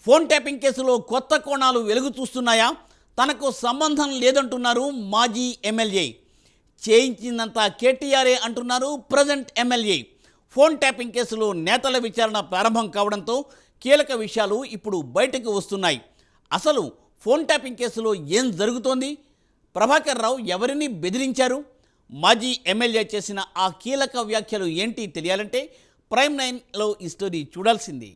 Phone tapping కేసులో కొత్త కోణాలు వెలుగు చూస్తున్నాయా? తనకు సంబంధం లేదంటున్నారు మాజీ ఎమ్మెల్యే. చేయించిందంతా కేటీఆర్ఏ అంటున్నారు ప్రజెంట్ ఎమ్మెల్యే. ఫోన్ ట్యాపింగ్ కేసులో నేతల విచారణ ప్రారంభం కావడంతో కీలక విషయాలు ఇప్పుడు బయటకు వస్తున్నాయి. అసలు ఫోన్ ట్యాపింగ్ కేసులో ఏం జరుగుతోంది? ప్రభాకర్ రావు ఎవరిని బెదిరించారు? మాజీ ఎమ్మెల్యే చేసిన ఆ కీలక వ్యాఖ్యలు ఏంటి తెలియాలంటే ప్రైమ్ 9లో ఈ స్టోరీ చూడాల్సింది.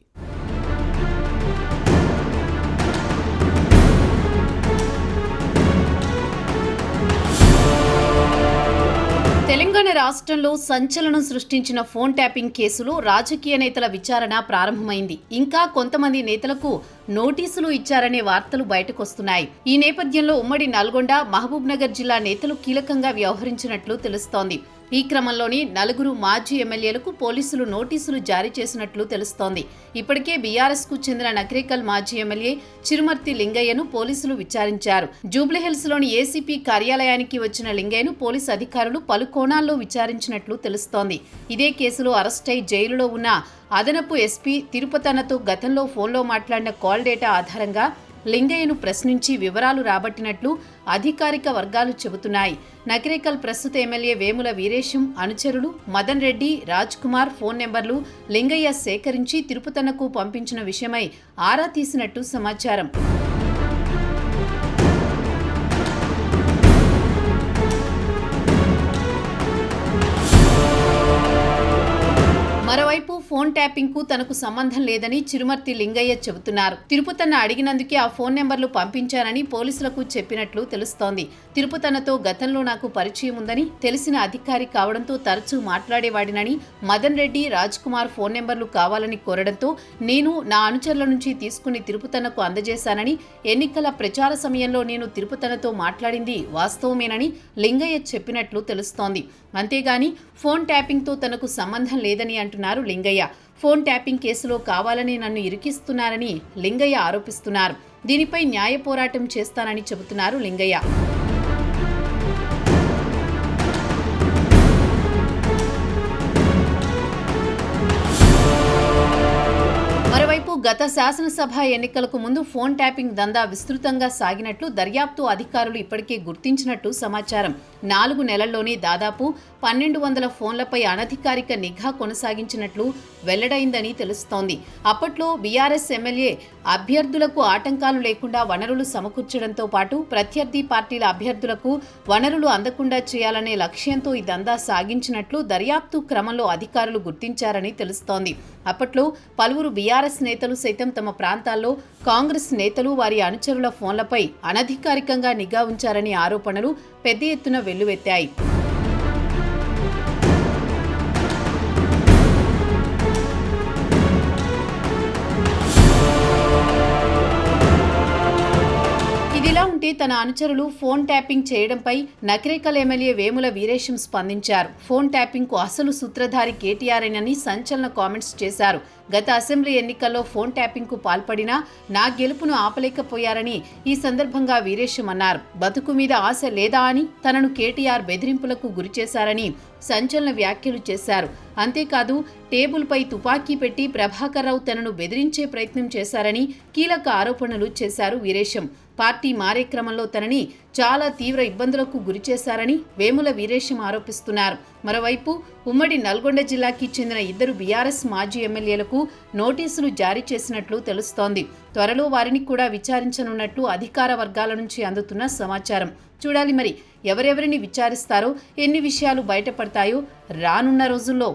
తెలంగాణ రాష్ట్రంలో సంచలనం సృష్టించిన ఫోన్ ట్యాపింగ్ కేసులో రాజకీయ నేతల విచారణ ప్రారంభమైంది. ఇంకా కొంతమంది నేతలకు నోటీసులు ఇచ్చారనే వార్తలు బయటకొస్తున్నాయి. ఈ నేపథ్యంలో ఉమ్మడి నల్గొండ, మహబూబ్ నగర్ జిల్లా నేతలు కీలకంగా వ్యవహరించినట్లు తెలుస్తోంది. ఈ క్రమంలోని 4 మాజీ ఎమ్మెల్యేలకు పోలీసులు నోటీసులు జారీ చేసినట్లు తెలుస్తోంది. ఇప్పటికే బీఆర్ఎస్ కు చెందిన నకరేకల్ మాజీ ఎమ్మెల్యే చిరుమర్తి లింగయ్యను పోలీసులు విచారించారు. జూబ్లీహిల్స్ లోని ఏసీపీ కార్యాలయానికి వచ్చిన లింగయ్యను పోలీసు అధికారులు పలు కోణాల్లో విచారించినట్లు తెలుస్తోంది. ఇదే కేసులో అరెస్టై జైలులో ఉన్న అదనపు ఎస్పీ తిరుపతన్నతో గతంలో ఫోన్లో మాట్లాడిన కాల్ డేటా ఆధారంగా లింగయ్యను ప్రశ్నించి వివరాలు రాబట్టినట్లు అధికారిక వర్గాలు చెబుతున్నాయి. నకరేకల్ ప్రస్తుత ఎమ్మెల్యే వేముల వీరేశం అనుచరులు మదన్ రెడ్డి, రాజ్ కుమార్ ఫోన్ నెంబర్లు లింగయ్య సేకరించి తిరుపతన్నకు పంపించిన విషయమై ఆరా తీసినట్టు సమాచారం. మరోవైపు ఫోన్ ట్యాపింగ్ కు తనకు సంబంధం లేదని చిరుమర్తి లింగయ్య చెబుతున్నారు. తిరుపతన్న అడిగినందుకే ఆ ఫోన్ నెంబర్లు పంపించానని పోలీసులకు చెప్పినట్లు తెలుస్తోంది. తిరుపతన్నతో గతంలో నాకు పరిచయం ఉందని తెలిసిన అధికారి కావడంతో తరచూ మాట్లాడేవాడినని, మదన్ రెడ్డి, రాజ్ కుమార్ ఫోన్ నెంబర్లు కావాలని కోరడంతో నేను నా అనుచరుల నుంచి తీసుకుని తిరుపతన్నకు అందజేశానని, ఎన్నికల ప్రచార సమయంలో నేను తిరుపతన్నతో మాట్లాడింది వాస్తవమేనని లింగయ్య చెప్పినట్లు తెలుస్తోంది. అంతేగాని ఫోన్ ట్యాపింగ్తో తనకు సంబంధం లేదని అంటున్నారు లింగయ్య. ఫోన్ ట్యాపింగ్ కేసులో కావాలని నన్ను ఇరికిస్తున్నారని లింగయ్య ఆరోపిస్తున్నారు. దీనిపై న్యాయ పోరాటం చేస్తానని చెబుతున్నారు లింగయ్య. మరోవైపు గత శాసనసభ ఎన్నికలకు ముందు ఫోన్ ట్యాపింగ్ దందా విస్తృతంగా సాగినట్లు దర్యాప్తు అధికారులు ఇప్పటికే గుర్తించినట్టు సమాచారం. 4 నెలల్లోనే దాదాపు 1200 ఫోన్లపై అనధికారిక నిఘా కొనసాగించినట్లు వెల్లడైందని తెలుస్తోంది. అప్పట్లో బీఆర్ఎస్ ఎమ్మెల్యే అభ్యర్థులకు ఆటంకాలు లేకుండా వనరులు సమకూర్చడంతో పాటు ప్రత్యర్థి పార్టీల అభ్యర్థులకు వనరులు అందకుండా చేయాలనే లక్ష్యంతో ఈ దందా సాగించినట్లు దర్యాప్తు క్రమంలో అధికారులు గుర్తించారని తెలుస్తోంది. అప్పట్లో పలువురు బీఆర్ఎస్ నేతలు సైతం తమ ప్రాంతాల్లో కాంగ్రెస్ నేతలు వారి అనుచరుల ఫోన్లపై అనధికారికంగా నిఘా ఉంచారనే ఆరోపణలు పెద్ద ఎత్తున వెల్లువెత్తాయి. ఇదిలా ఉంటే తన అనుచరులు ఫోన్ ట్యాపింగ్ చేయడంపై నకరేకల్ ఎమ్మెల్యే వేముల వీరేశం స్పందించారు. ఫోన్ ట్యాపింగ్ కు అసలు సూత్రధారి కేటీఆర్ఏనని సంచలన కామెంట్స్ చేశారు. గత అసెంబ్లీ ఎన్నికల్లో ఫోన్ ట్యాపింగ్ కు పాల్పడినా నా గెలుపును ఆపలేకపోయారని ఈ సందర్భంగా వీరేశం అన్నారు. బతుకు మీద ఆశ లేదా అని తనను కేటీఆర్ బెదిరింపులకు గురిచేశారని సంచలన వ్యాఖ్యలు చేశారు. అంతేకాదు టేబుల్పై తుపాకీ పెట్టి ప్రభాకర్ రావు తనను బెదిరించే ప్రయత్నం చేశారని కీలక ఆరోపణలు చేశారు వీరేశం. పార్టీ మారే క్రమంలో తనని చాలా తీవ్ర ఇబ్బందులకు గురిచేశారని వేముల వీరేశం ఆరోపిస్తున్నారు. మరోవైపు ఉమ్మడి నల్గొండ జిల్లాకి చెందిన 2 బీఆర్ఎస్ మాజీ ఎమ్మెల్యేలకు నోటీసులు జారీ చేసినట్లు తెలుస్తోంది. త్వరలో వారిని కూడా విచారించనున్నట్లు అధికార వర్గాల నుంచి అందుతున్న సమాచారం. చూడాలి మరి ఎవరెవరిని విచారిస్తారో, ఎన్ని విషయాలు బయటపడతాయో రానున్న రోజుల్లో.